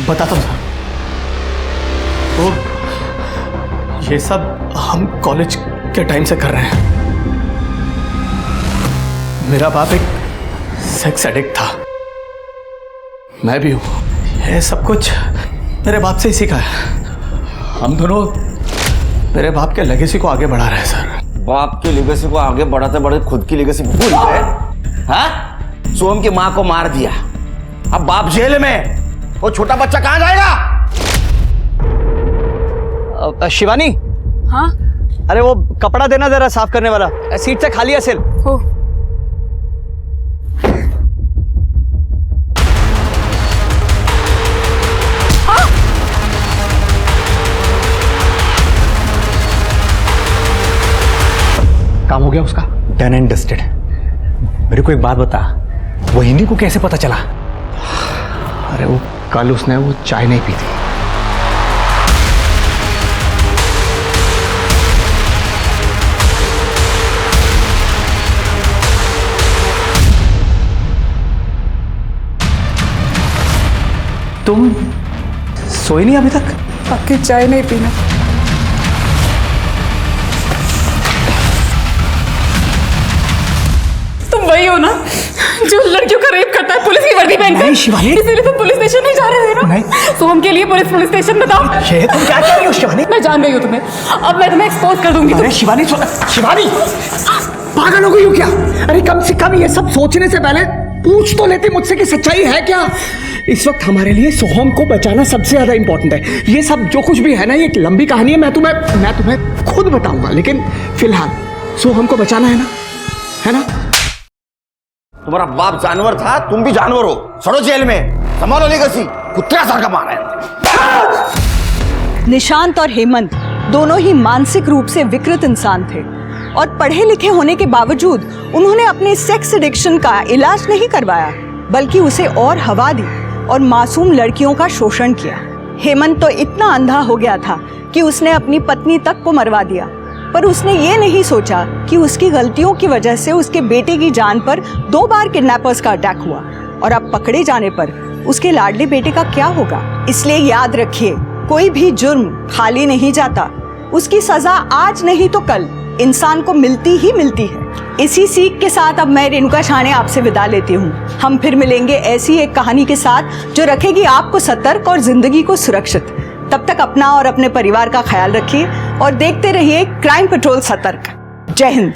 Speaker 1: बताता हूं सर, वो ये सब हम कॉलेज के टाइम से कर रहे हैं। मेरा बाप एक सेक्स एडिक्ट था, मैं भी हूं। ये सब कुछ मेरे बाप से ही सीखा है। हम दोनों मेरे बाप के लेगेसी को आगे बढ़ा रहे हैं सर।
Speaker 12: बाप के लेगेसी को आगे बढ़ाते बढ़ाते खुद की लेगेसी भूल गए। हाँ? सोम की मां को मार दिया, अब बाप जेल में, वो छोटा बच्चा कहां जाएगा?
Speaker 1: शिवानी।
Speaker 3: हाँ?
Speaker 1: अरे वो कपड़ा देना जरा साफ करने वाला, सीट से खाली असेल।
Speaker 3: हो।
Speaker 1: काम हो गया उसका?
Speaker 10: Done and dusted. मेरे को एक बात बता, वो हिंदी को कैसे पता चला?
Speaker 1: अरे वो कल उसने वो चाय नहीं पी थी। तुम सोई नहीं अभी तक?
Speaker 5: आपकी चाय नहीं पीना। तुम वही हो ना जो लड़कियों का रेप करता है पुलिस की वर्दी पहनकर?
Speaker 1: नहीं शिवानी।
Speaker 5: इसीलिए तुम पुलिस स्टेशन नहीं जा रहे थे ना?
Speaker 1: नहीं।
Speaker 5: तो हम के लिए पुलिस स्टेशन बताओ।
Speaker 1: ये तुम क्या कह रही हो शिवानी?
Speaker 5: मैं जान गई हूँ तुम्हें, अब मैं तुम्हें एक्सपोज कर दूंगी।
Speaker 1: अरे शिवानी, शिवानी पागल हो गई हो क्या? अरे कम से कम ये सब सोचने से पहले पूछ तो लेती मुझसे कि सच्चाई है क्या। इस वक्त हमारे लिए सोहम को बचाना सबसे ज्यादा इंपॉर्टेंट है। ये सब जो कुछ भी है ना, ये एक लंबी कहानी है। मैं तुम्हें खुद बताऊंगा, लेकिन फिलहाल सोहम को बचाना है ना?
Speaker 12: तुम्हारा बाप जानवर था, तुम भी जानवर हो। सड़ो जेल में, संभालो लेगेसी। कुत्ता सारखा मारा है।
Speaker 6: निशांत और हेमंत दोनों ही मानसिक रूप से विकृत इंसान थे और पढ़े लिखे होने के बावजूद उन्होंने अपने सेक्स एडिक्शन का इलाज नहीं करवाया, बल्कि उसे और हवा दी और मासूम लड़कियों का शोषण किया। हेमंत तो इतना अंधा हो गया था कि उसने अपनी पत्नी तक को मरवा दिया, पर उसने ये नहीं सोचा कि उसकी गलतियों की वजह से उसके बेटे की जान पर 2 बार किडनैपर्स का अटैक हुआ और अब पकड़े जाने पर उसके लाडले बेटे का क्या होगा। इसलिए याद रखिए, कोई भी जुर्म खाली नहीं जाता। उसकी सजा आज नहीं तो कल इंसान को मिलती ही मिलती है। इसी सीख के साथ अब मैं रेणुका छाणे आपसे विदा लेती हूँ। हम फिर मिलेंगे ऐसी एक कहानी के साथ जो रखेगी आपको सतर्क और जिंदगी को सुरक्षित। तब तक अपना और अपने परिवार का ख्याल रखिए और देखते रहिए क्राइम पेट्रोल सतर्क। जय हिंद।